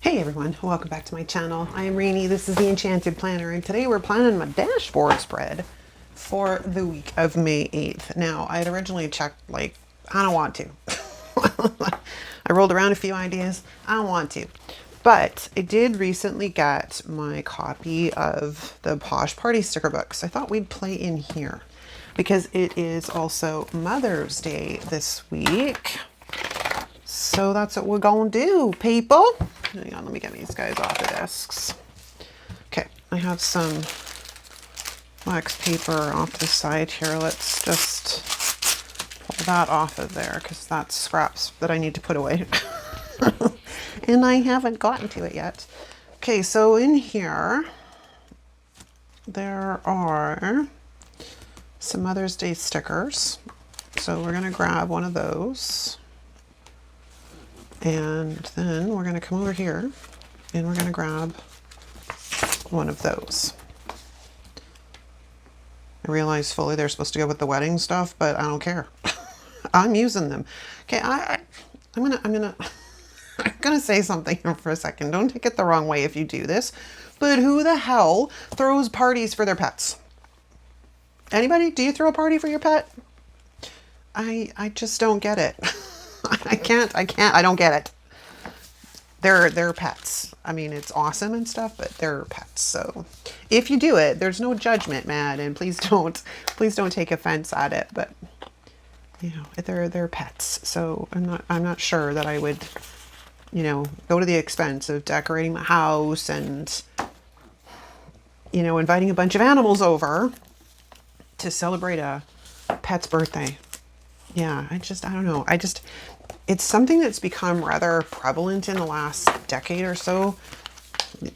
Hey everyone, welcome back to my channel. I am Rainy, this is the Enchanted Planner, and today we're planning my dashboard spread for the week of May 8th. Now, I had originally checked, I don't want to. I rolled around a few ideas, I don't want to. But I did recently get my copy of the Posh Party sticker books. I thought we'd play in here because it is also Mother's Day this week. So that's what we're gonna do, people. Hang on, let me get these guys off the desks. Okay, I have some wax paper off the side here. Let's just pull that off of there because that's scraps that I need to put away. And I haven't gotten to it yet. Okay, so in here, there are some Mother's Day stickers. So we're gonna grab one of those. And then we're going to come over here and we're going to grab one of those. I realize fully they're supposed to go with the wedding stuff, but I don't care. I'm using them. Okay, I'm gonna say something here for a second. Don't take it the wrong way if you do this, but who the hell throws parties for their pets? Anybody? Do you throw a party for your pet? I just don't get it. I don't get it. They're pets. I mean, it's awesome and stuff, but they're pets. So if you do it, there's no judgment, man, and please don't take offense at it, but you know, they're pets. So I'm not sure that I would, you know, go to the expense of decorating my house and, you know, inviting a bunch of animals over to celebrate a pet's birthday. Yeah, I don't know. It's something that's become rather prevalent in the last decade or so.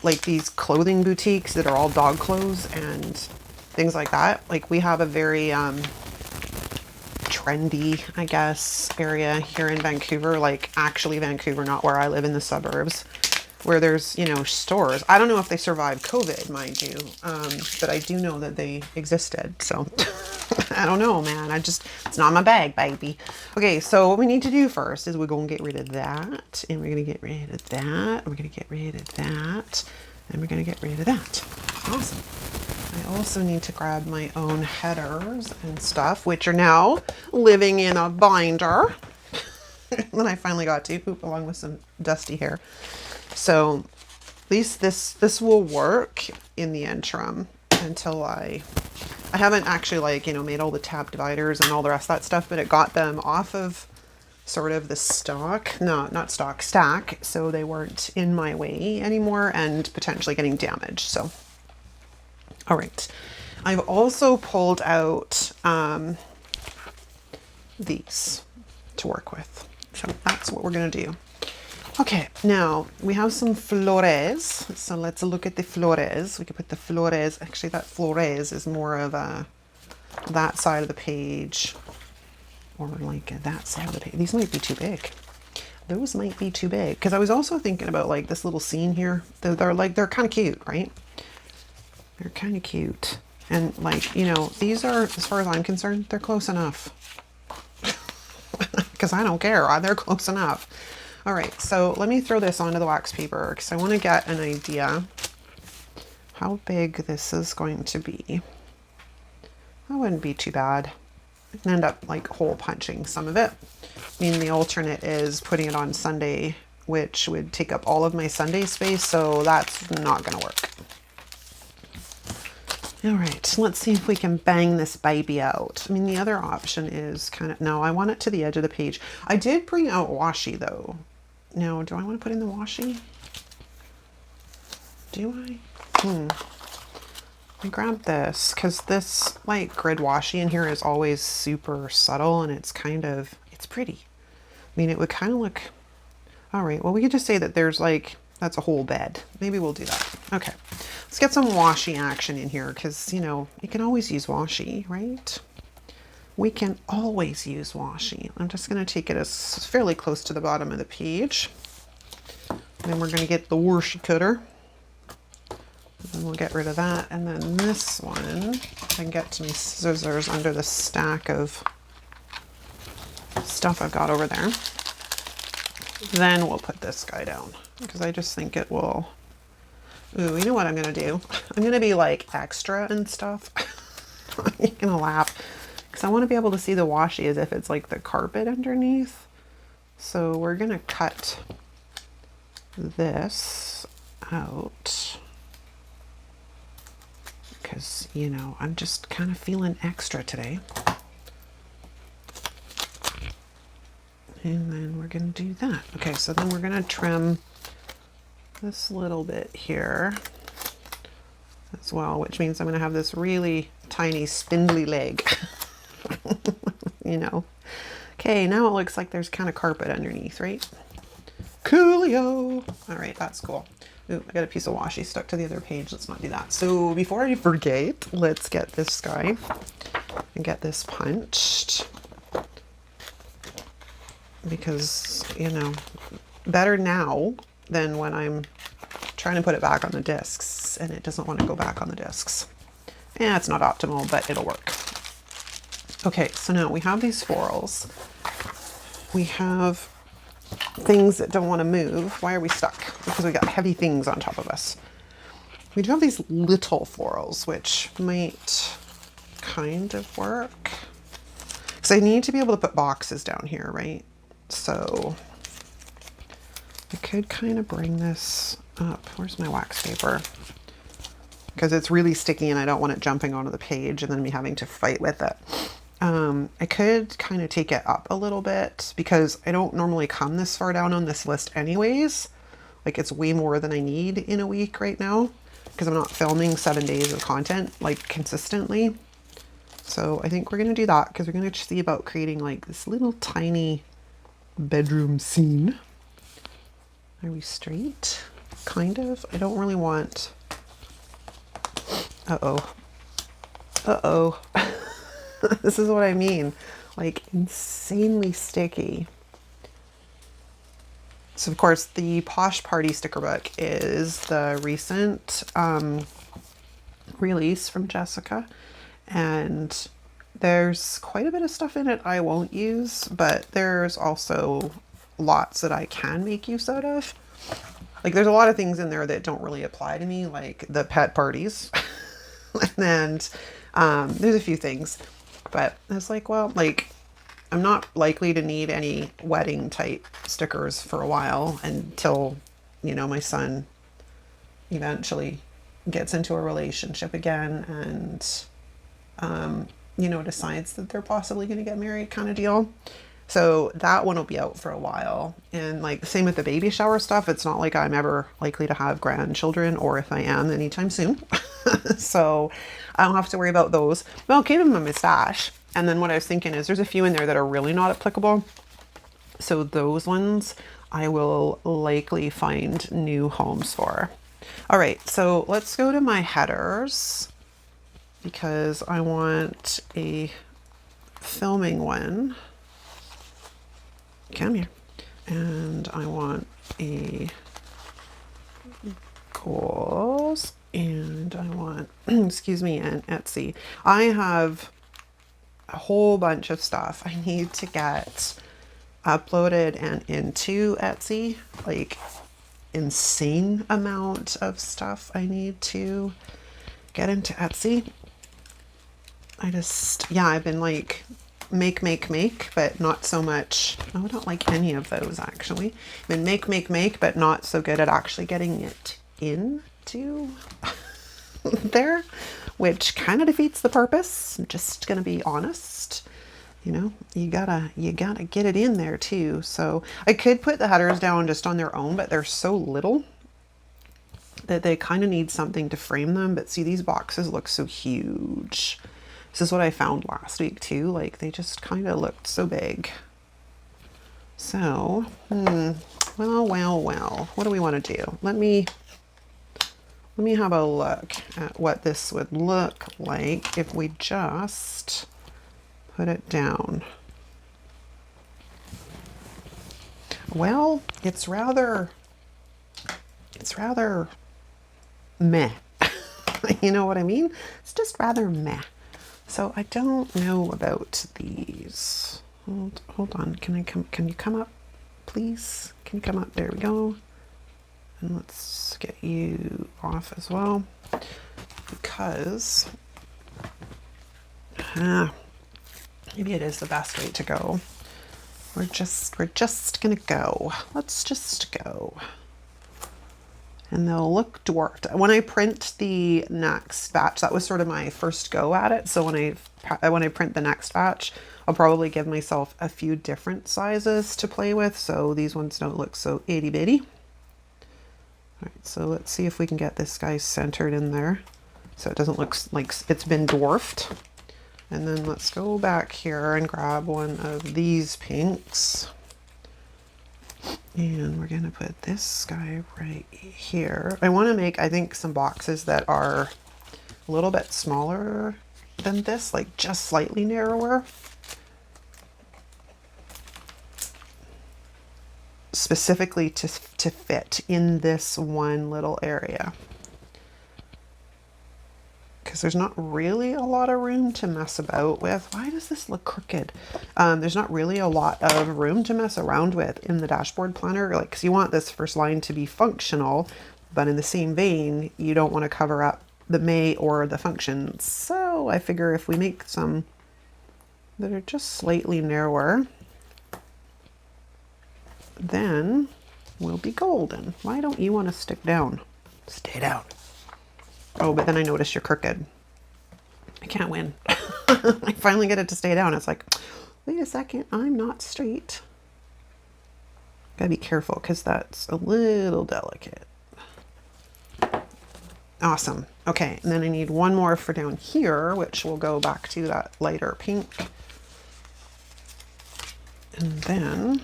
Like these clothing boutiques that are all dog clothes and things like that. Like we have a very trendy, I guess, area here in Vancouver. Like actually Vancouver, not where I live in the suburbs, where there's, you know, stores. I don't know if they survived COVID, mind you, but I do know that they existed. So I don't know, man. it's not my bag, baby. Okay, so what we need to do first is we're going to get rid of that, and we're going to get rid of that, we're going to get rid of that, and we're going to get rid of that. Awesome. I also need to grab my own headers and stuff, which are now living in a binder. Then I finally got to, along with some dusty hair. So at least this will work in the interim until I haven't actually, like, you know, made all the tab dividers and all the rest of that stuff, but it got them off of sort of the stack, so they weren't in my way anymore and potentially getting damaged. So all right, I've also pulled out these to work with, so that's what we're gonna do. Okay, now we have some flores, so let's look at the flores. We could put the flores, actually that flores is more of a, that side of the page, or like that side of the page. These might be too big. Those might be too big, because I was also thinking about like this little scene here. They're kind of cute, right? They're kind of cute. And like, you know, these are, as far as I'm concerned, they're close enough. Because I don't care, they're close enough. All right, so let me throw this onto the wax paper because I want to get an idea how big this is going to be. That wouldn't be too bad. I can end up like hole punching some of it. I mean, the alternate is putting it on Sunday, which would take up all of my Sunday space, so that's not going to work. All right, let's see if we can bang this baby out. I mean, the other option is kind of, no, I want it to the edge of the page. I did bring out washi though. Now, do I want to put in the washi? Do I? I grabbed this because this like grid washi in here is always super subtle and it's kind of, it's pretty. I mean, it would kind of look, all right, well, we could just say that there's like, that's a whole bed. Maybe we'll do that. Okay, let's get some washi action in here because, you know, you can always use washi, right? We can always use washi. I'm just going to take it as fairly close to the bottom of the page. Then we're going to get the washi cutter. And we'll get rid of that. And then this one, I can get to my scissors under the stack of stuff I've got over there. Then we'll put this guy down because I just think it will. Ooh, you know what I'm gonna do? I'm gonna be like extra and stuff. You're gonna laugh because I want to be able to see the washi as if it's like the carpet underneath. So we're gonna cut this out because, you know, I'm just kind of feeling extra today. And then we're going to do that. Okay, so then we're going to trim this little bit here as well, which means I'm going to have this really tiny spindly leg, you know. Okay, now it looks like there's kind of carpet underneath, right? Coolio. All right, that's cool. Ooh, I got a piece of washi stuck to the other page. Let's not do that. So before I forget, let's get this guy and get this punched. Because, you know, better now than when I'm trying to put it back on the discs and it doesn't want to go back on the discs. Yeah, it's not optimal, but it'll work. Okay, so now we have these florals. We have things that don't want to move. Why are we stuck? Because we got heavy things on top of us. We do have these little florals, which might kind of work. Because I need to be able to put boxes down here, right? So I could kind of bring this up. Where's my wax paper? Because it's really sticky and I don't want it jumping onto the page and then me having to fight with it. I could kind of take it up a little bit because I don't normally come this far down on this list anyways. Like it's way more than I need in a week right now because I'm not filming 7 days of content like consistently. So I think we're going to do that because we're going to see about creating like this little tiny bedroom scene. Are we straight? Kind of. I don't really want... Uh-oh. Uh-oh. This is what I mean. Like insanely sticky. So of course the Posh Party sticker book is the recent release from Jessica. And there's quite a bit of stuff in it I won't use, but there's also lots that I can make use out of. Like there's a lot of things in there that don't really apply to me, like the pet parties. And there's a few things, but it's like, well, like I'm not likely to need any wedding type stickers for a while until, you know, my son eventually gets into a relationship again and, you know, decides that they're possibly going to get married kind of deal. So that one will be out for a while. And like the same with the baby shower stuff. It's not like I'm ever likely to have grandchildren, or if I am, anytime soon. So I don't have to worry about those. But I'll keep them in my stash. And then what I was thinking is there's a few in there that are really not applicable. So those ones I will likely find new homes for. All right, so let's go to my headers because I want a filming one. Come here. And I want a goals and I want, excuse me, an Etsy. I have a whole bunch of stuff I need to get uploaded and into Etsy, like insane amount of stuff I need to get into Etsy. Yeah, I've been like make, but not so much. Oh, I don't like any of those actually. I've been make, but not so good at actually getting it into there, which kind of defeats the purpose. I'm just gonna be honest. You know, you gotta get it in there too. So I could put the headers down just on their own, but they're so little that they kind of need something to frame them. But see, these boxes look so huge. This is what I found last week too. Like they just kind of looked so big. So, well, what do we want to do? Let me have a look at what this would look like if we just put it down. Well, it's rather meh. You know what I mean? It's just rather meh. So I don't know about these. Hold on. Can you come up, please? Can you come up? There we go. And let's get you off as well, because maybe it is the best way to go. We're just gonna go. Let's just go. And they'll look dwarfed. When I print the next batch, that was sort of my first go at it. So when I print the next batch, I'll probably give myself a few different sizes to play with, so these ones don't look so itty bitty. All right, so let's see if we can get this guy centered in there so it doesn't look like it's been dwarfed. And then let's go back here and grab one of these pinks. And we're gonna put this guy right here. I want to make, I think, some boxes that are a little bit smaller than this, like just slightly narrower, specifically to fit in this one little area, because there's not really a lot of room to mess about with. Why does this look crooked? There's not really a lot of room to mess around with in the dashboard planner, like, because you want this first line to be functional, but in the same vein, you don't want to cover up the may or the function. So I figure if we make some that are just slightly narrower, then we'll be golden. Why don't you want to stick down? Stay down. Oh, but then I notice you're crooked. I can't win. I finally get it to stay down. It's like, wait a second, I'm not straight. Gotta be careful because that's a little delicate. Awesome. Okay, and then I need one more for down here, which will go back to that lighter pink. And then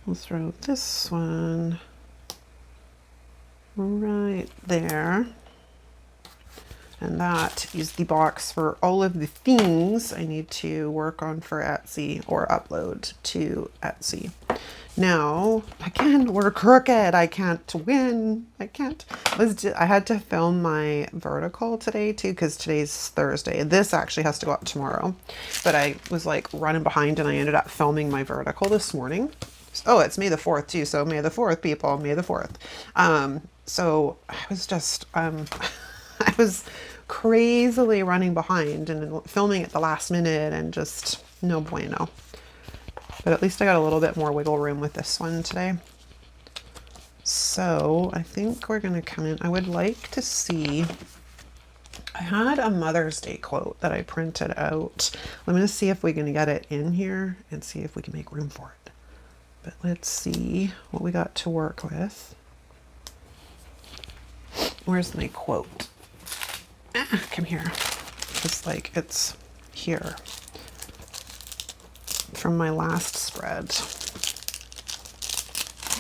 we'll throw this one right there. And that is the box for all of the things I need to work on for Etsy or upload to Etsy. Now, again, we're crooked. I can't win. I can't. I had to film my vertical today too, because today's Thursday. This actually has to go up tomorrow. But I was like running behind and I ended up filming my vertical this morning. Oh, it's May the 4th too. So May the 4th, people, May the 4th. So I was just, I was crazily running behind and filming at the last minute and just no bueno. But at least I got a little bit more wiggle room with this one today. So I think we're gonna come in. I would like to see, I had a Mother's Day quote that I printed out. I'm gonna see if we can get it in here and see if we can make room for it. But let's see what we got to work with. Where's my quote? Come here. It's like, it's here. From my last spread.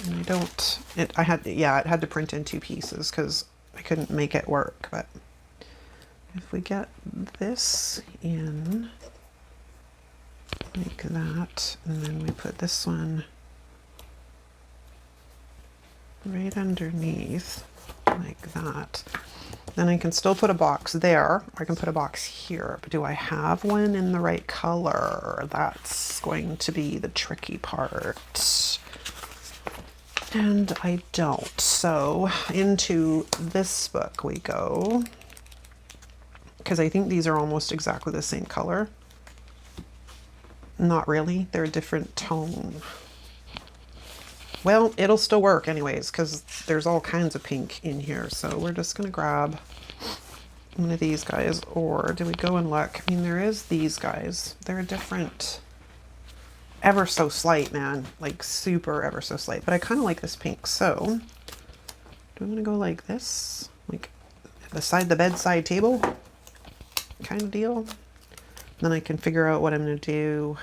And I don't, it had to print in 2 pieces because I couldn't make it work. But if we get this in like that, and then we put this one right underneath like that, then I can still put a box there, or I can put a box here. But do I have one in the right color? That's going to be the tricky part. And I don't. So into this book we go, because I think these are almost exactly the same color. Not really, they're a different tone. Well, it'll still work anyways, because there's all kinds of pink in here. So we're just going to grab one of these guys, or do we go and look? I mean, there is these guys. They're different, ever so slight, man. Like super ever so slight. But I kind of like this pink. So do I want to go like this? Like beside the bedside table kind of deal? Then I can figure out what I'm going to do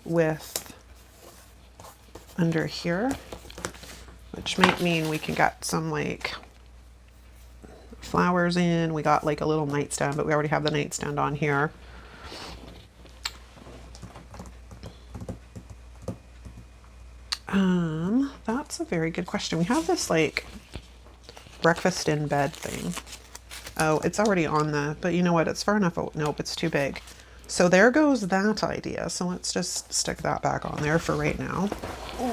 with under here, which might mean we can get some like flowers in. We got like a little nightstand, but we already have the nightstand on here. That's a very good question. We have this like breakfast in bed thing. Oh, it's already on the, but you know what? It's far enough. Oh, nope, it's too big. So there goes that idea. So let's just stick that back on there for right now. Ooh.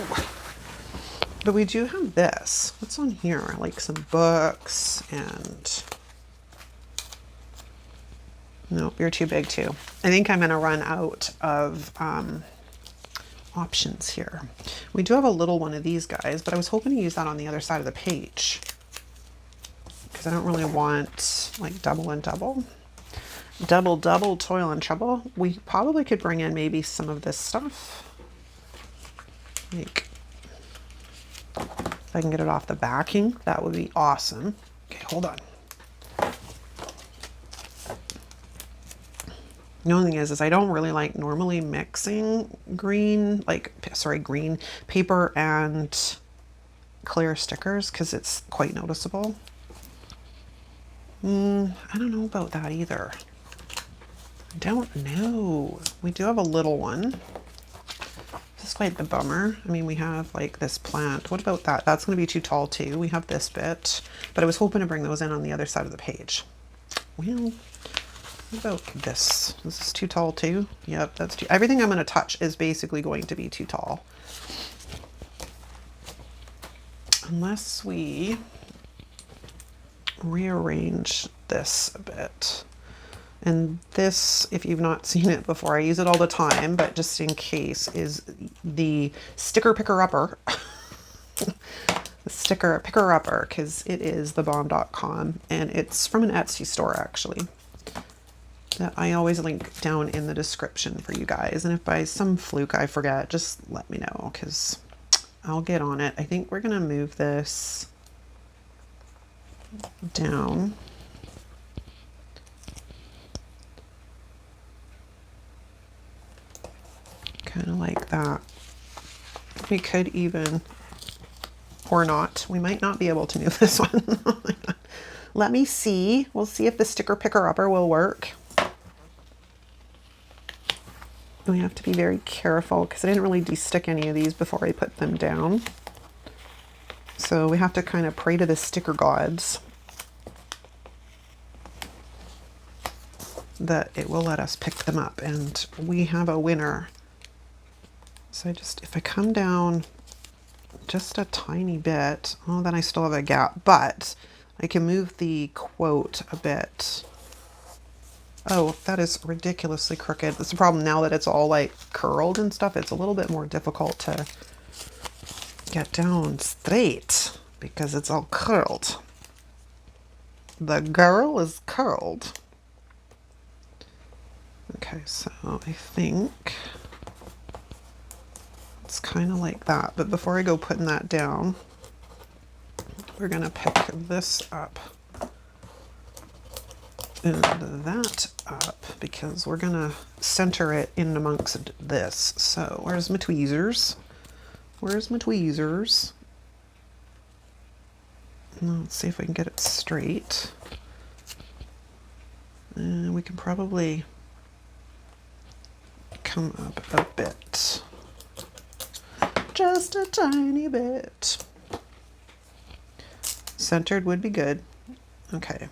But we do have this. What's on here? Like some books and... Nope, you're too big too. I think I'm gonna run out of options here. We do have a little one of these guys, but I was hoping to use that on the other side of the page because I don't really want like double and double. Double, double, toil and trouble. We probably could bring in maybe some of this stuff. Like, if I can get it off the backing, that would be awesome. Okay, hold on. The only thing is I don't really like normally mixing green paper and clear stickers because it's quite noticeable. I don't know about that either. I don't know. We do have a little one. This is quite the bummer. I mean, we have like this plant. What about that? That's going to be too tall too. We have this bit, but I was hoping to bring those in on the other side of the page. Well, what about this? This is too tall too. Yep, that's too... Everything I'm going to touch is basically going to be too tall. Unless we rearrange this a bit. And this, if you've not seen it before, I use it all the time, but just in case, is the sticker picker-upper. The sticker picker-upper, because it is thebomb.com, and it's from an Etsy store, actually, that I always link down in the description for you guys. And if by some fluke I forget, just let me know, because I'll get on it. I think we're going to move this down. Kind of like that. We could even, or not, we might not be able to move this one. Let me see. We'll see if the sticker picker-upper will work. We have to be very careful because I didn't really de-stick any of these before I put them down. So we have to kind of pray to the sticker gods that it will let us pick them up, and we have a winner. So if I come down just a tiny bit, oh, then I still have a gap, but I can move the quote a bit. Oh, that is ridiculously crooked. That's the problem now that it's all like curled and stuff. It's a little bit more difficult to get down straight because it's all curled. The girl is curled. Okay, so I think it's kind of like that, but before I go putting that down, we're going to pick this up and that up because we're going to center it in amongst this. So where's my tweezers? Where's my tweezers? Let's see if I can get it straight. And we can probably come up a bit. Just a tiny bit. Centered would be good. Okay.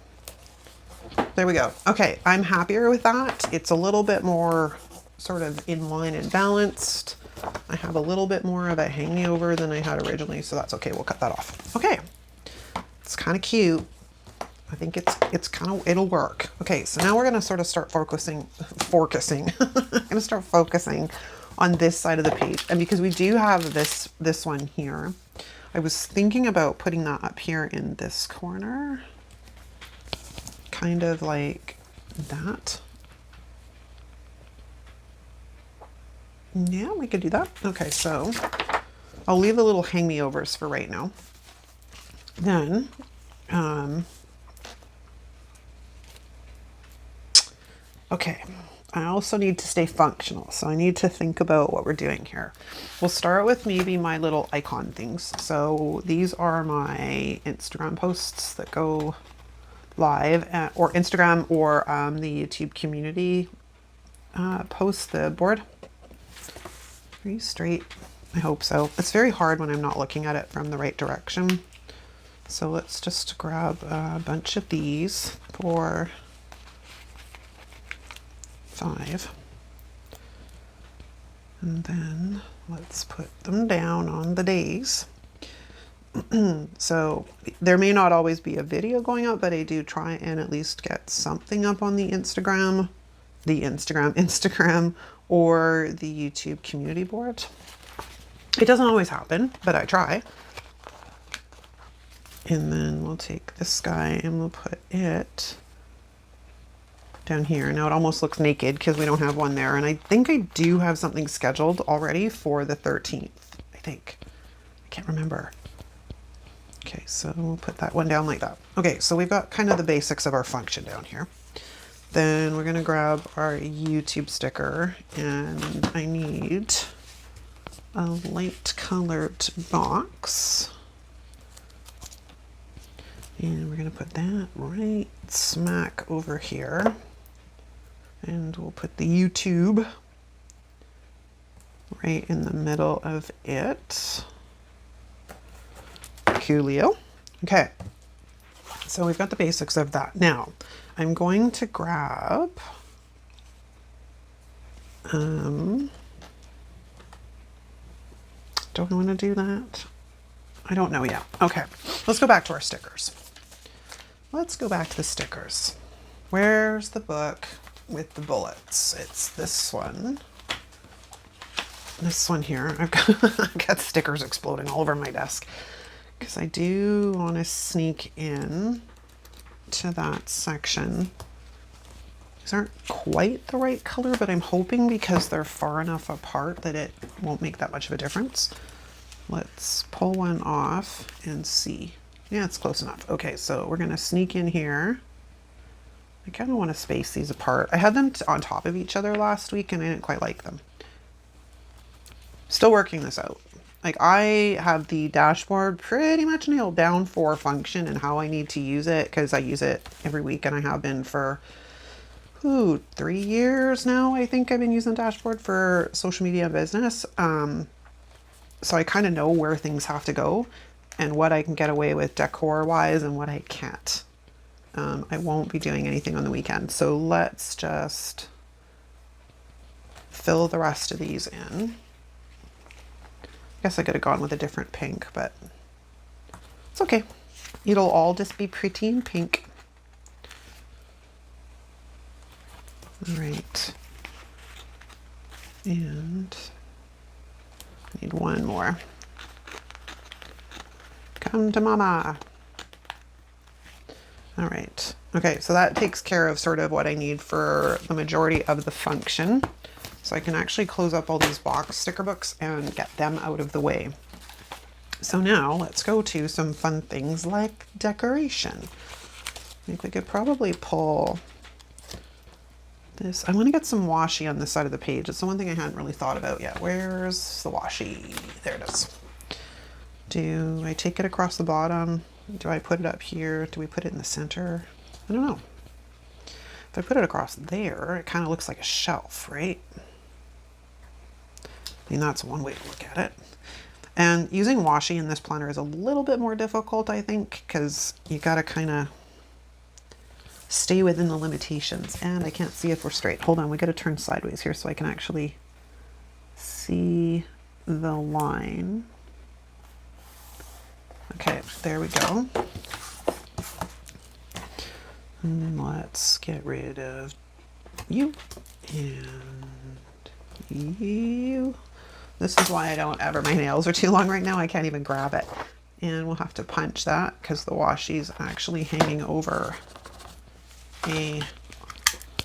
There we go. Okay, I'm happier with that. It's a little bit more sort of in line and balanced. I have a little bit more of a hangover than I had originally, so that's okay. We'll cut that off. Okay. It's kind of cute. I think it'll work. Okay, so now we're gonna sort of start focusing. I'm gonna start focusing on this side of the page. And because we do have this one here, I was thinking about putting that up here in this corner, kind of like that. Yeah, we could do that. Okay, so I'll leave the little hang me overs for right now. Then, okay, I also need to stay functional, so I need to think about what we're doing here. We'll start with maybe my little icon things. So these are my Instagram posts that go live, or Instagram, or the YouTube community post, the board. Are you straight? I hope so. It's very hard when I'm not looking at it from the right direction. So let's just grab a bunch of these for 5. And then let's put them down on the days. So there may not always be a video going up, but I do try and at least get something up on the Instagram, or the YouTube community board. It doesn't always happen, but I try. And then we'll take this guy and we'll put it down here. Now it almost looks naked because we don't have one there. And I think I do have something scheduled already for the 13th, I think. I can't remember. Okay, so we'll put that one down like that. Okay, so we've got kind of the basics of our function down here. Then we're gonna grab our YouTube sticker, and I need a light colored box. And we're gonna put that right smack over here. And we'll put the YouTube right in the middle of it. Coolio. Okay, so we've got the basics of that. Now, I'm going to grab, don't want to do that. I don't know yet. Okay, let's go back to our stickers. Let's go back to the stickers. Where's the book with the bullets? It's this one. This one here. I've got stickers exploding all over my desk because I do want to sneak in to that section. These aren't quite the right color, but I'm hoping because they're far enough apart that it won't make that much of a difference. Let's pull one off and see. Yeah, it's close enough. Okay, so we're gonna sneak in here. I kind of want to space these apart. I had them on top of each other last week and I didn't quite like them. Still working this out. Like, I have the dashboard pretty much nailed down for function and how I need to use it, because I use it every week and I have been for 3 years now. I think I've been using the dashboard for social media business. So I kind of know where things have to go and what I can get away with decor wise and what I can't. I won't be doing anything on the weekend. So let's just fill the rest of these in. I guess I could have gone with a different pink, but it's okay. It'll all just be pretty and pink. All right. And I need one more. Come to mama. All right. Okay, so that takes care of sort of what I need for the majority of the function. So I can actually close up all these box sticker books and get them out of the way. So now let's go to some fun things like decoration. I think we could probably pull this. I want to get some washi on this side of the page. It's the one thing I hadn't really thought about yet. Where's the washi? There it is. Do I take it across the bottom? Do I put it up here? Do we put it in the center? I don't know. If I put it across there, it kind of looks like a shelf, right? I mean, that's one way to look at it. And using washi in this planner is a little bit more difficult, I think, because you got to kind of stay within the limitations. And I can't see if we're straight. Hold on, we got to turn sideways here so I can actually see the line. Okay, there we go. And let's get rid of you and you. This is why I don't ever, my nails are too long right now. I can't even grab it. And we'll have to punch that because the washi's actually hanging over a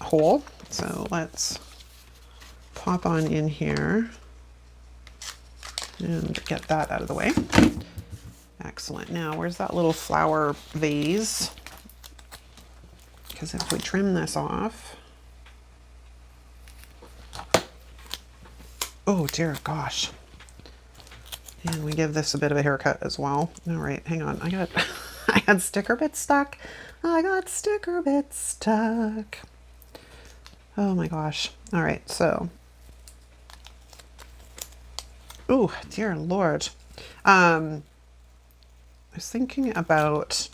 hole. So let's pop on in here and get that out of the way. Excellent. Now, where's that little flower vase? Because if we trim this off, oh dear gosh. And we give this a bit of a haircut as well. All right, hang on. I had sticker bits stuck. I got sticker bits stuck. Oh my gosh. All right, so. Oh, dear Lord. I was thinking about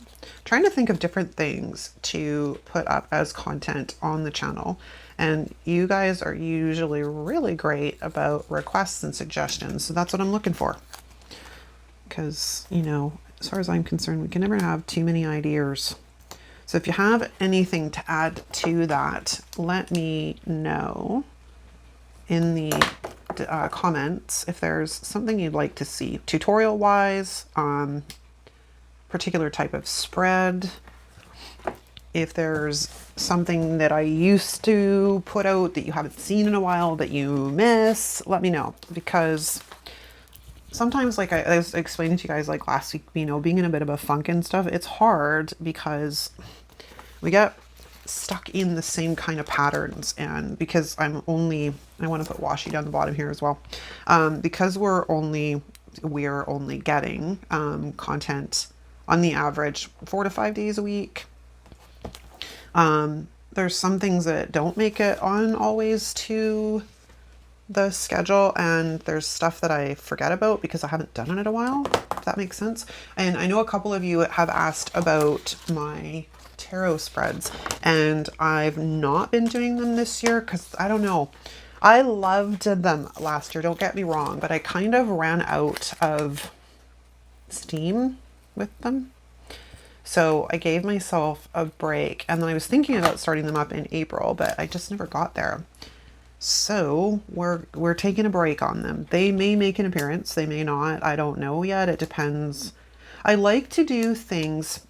trying to think of different things to put up as content on the channel. And you guys are usually really great about requests and suggestions. So that's what I'm looking for. Because, you know, as far as I'm concerned, we can never have too many ideas. So if you have anything to add to that, let me know in the comments if there's something you'd like to see tutorial wise, particular type of spread. If there's something that I used to put out that you haven't seen in a while that you miss, let me know. Because sometimes, like I was explaining to you guys like last week, you know, being in a bit of a funk and stuff, it's hard because we get stuck in the same kind of patterns. And because I want to put washi down the bottom here as well. Because we're only getting content on the average 4 to 5 days a week. There's some things that don't make it on always to the schedule, and there's stuff that I forget about because I haven't done it in a while, if that makes sense. And I know a couple of you have asked about my tarot spreads, and I've not been doing them this year because I don't know. I loved them last year, don't get me wrong, but I kind of ran out of steam with them. So I gave myself a break, and then I was thinking about starting them up in April, but I just never got there. So we're taking a break on them. They may make an appearance, they may not. I don't know yet. It depends. I like to do things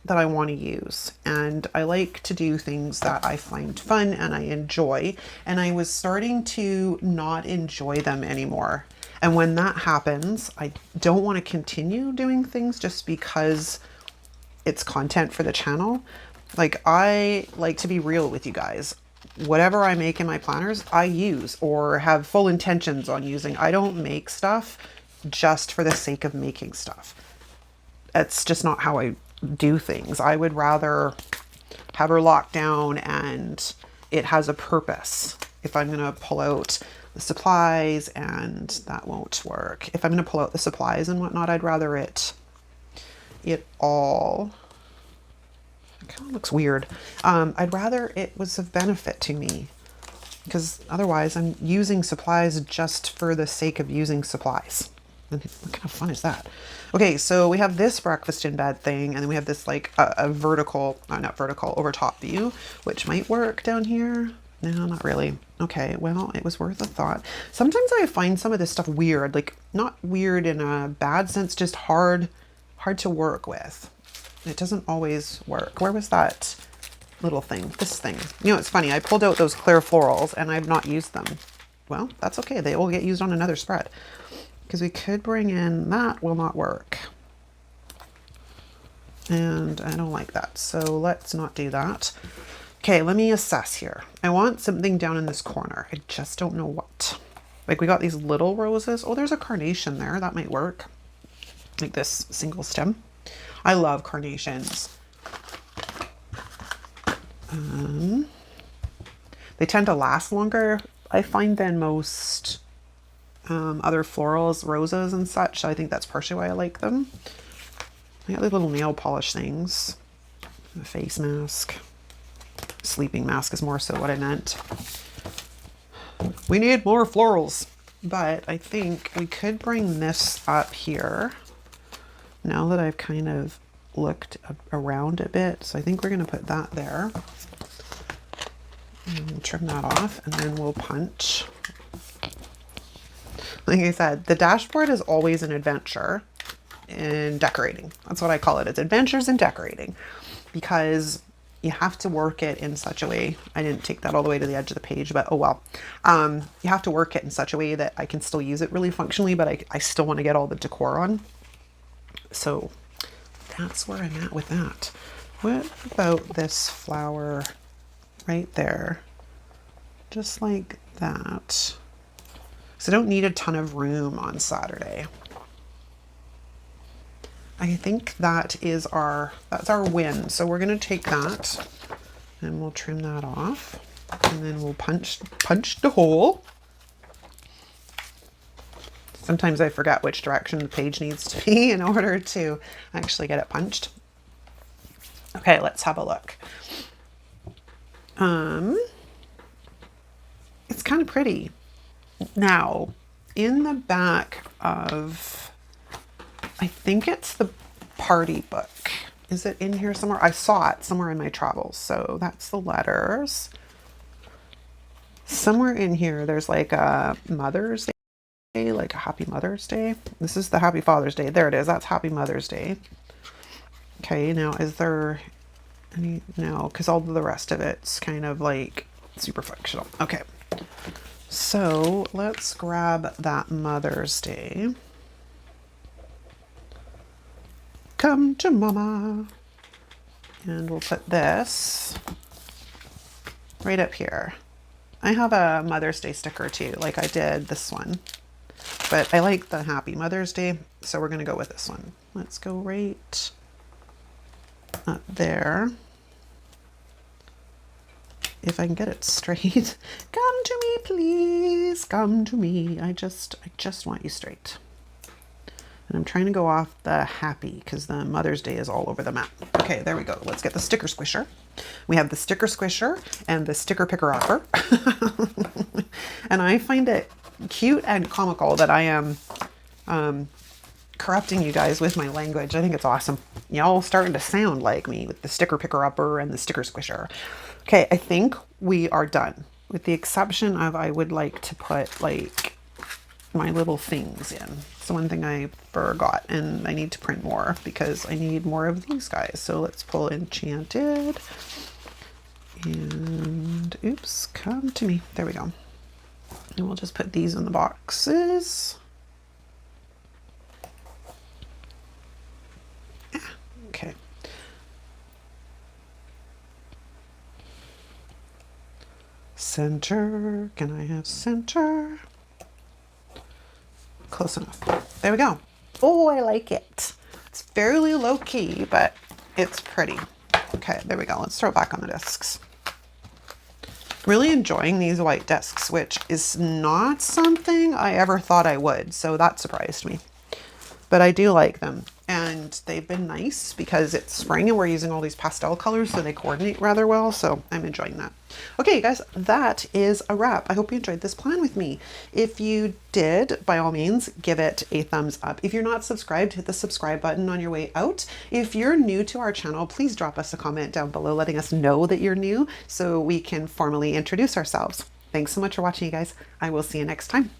that I want to use, and I like to do things that I find fun and I enjoy, and I was starting to not enjoy them anymore. And when that happens, I don't want to continue doing things just because it's content for the channel. Like, I like to be real with you guys. Whatever I make in my planners, I use or have full intentions on using. I don't make stuff just for the sake of making stuff. It's just not how I do things. I would rather have her locked down and it has a purpose. If I'm going to pull out the supplies, and that won't work. If I'm going to pull out the supplies and whatnot, I'd rather it all kind of looks weird. I'd rather it was of benefit to me, because otherwise I'm using supplies just for the sake of using supplies. And what kind of fun is that? Okay, so we have this breakfast in bed thing, and then we have this like a vertical, not vertical, over top view, which might work down here. No, not really. Okay, well, it was worth a thought. Sometimes I find some of this stuff weird, like not weird in a bad sense, just hard to work with. It doesn't always work. Where was that little thing? This thing. You know, it's funny. I pulled out those clear florals and I've not used them. Well, that's okay. They will get used on another spread. Because we could bring in, that will not work. And I don't like that. So let's not do that. Okay, let me assess here. I want something down in this corner. I just don't know what. Like, we got these little roses. Oh, there's a carnation there. That might work. Like this single stem. I love carnations. They tend to last longer, I find, than most other florals, roses and such. I think that's partially why I like them. I got the little nail polish things. A face mask. Sleeping mask is more so what I meant. We need more florals. But I think we could bring this up here. Now that I've kind of looked around a bit. So I think we're going to put that there. And we'll trim that off, and then we'll punch. Like I said, the dashboard is always an adventure in decorating. That's what I call it. It's adventures in decorating, because you have to work it in such a way. I didn't take that all the way to the edge of the page, but oh well. You have to work it in such a way that I can still use it really functionally, but I still want to get all the decor on. So that's where I'm at with that. What about this flower right there? Just like that. So I don't need a ton of room on Saturday. I think that's our win. So we're going to take that and we'll trim that off, and then we'll punch the hole. Sometimes I forget which direction the page needs to be in order to actually get it punched. Okay, let's have a look. It's kind of pretty. Now, in the back of, I think it's the party book. Is it in here somewhere? I saw it somewhere in my travels. So that's the letters. Somewhere in here, there's like a Mother's Day, like a Happy Mother's Day. This is the Happy Father's Day. There it is. That's Happy Mother's Day. Okay, now is there any? No, because all of the rest of it's kind of like super functional. Okay, so let's grab that Mother's Day. Come to Mama. And we'll put this right up here. I have a Mother's Day sticker too, like I did this one. But I like the Happy Mother's Day, so we're going to go with this one. Let's go right up there. If I can get it straight. Come to me, please. Come to me. I just want you straight. And I'm trying to go off the happy because the Mother's Day is all over the map. Okay, there we go. Let's get the sticker squisher. We have the sticker squisher and the sticker picker upper. And I find it cute and comical that I am corrupting you guys with my language. I think it's awesome. Y'all starting to sound like me with the sticker picker upper and the sticker squisher. Okay, I think we are done. With the exception of I would like to put like my little things in. It's the one thing I forgot, and I need to print more because I need more of these guys. So let's pull Enchanted and oops, come to me. There we go. And we'll just put these in the boxes. Okay. Center. Can I have center? Close enough. There we go. Oh, I like it. It's fairly low key, but it's pretty. Okay, there we go. Let's throw it back on the discs. Really enjoying these white discs, which is not something I ever thought I would. So that surprised me. But I do like them. And they've been nice because it's spring and we're using all these pastel colors, so they coordinate rather well. So I'm enjoying that. Okay, guys, that is a wrap. I hope you enjoyed this plan with me. If you did, by all means, give it a thumbs up. If you're not subscribed, hit the subscribe button on your way out. If you're new to our channel, please drop us a comment down below letting us know that you're new so we can formally introduce ourselves. Thanks so much for watching, you guys. I will see you next time.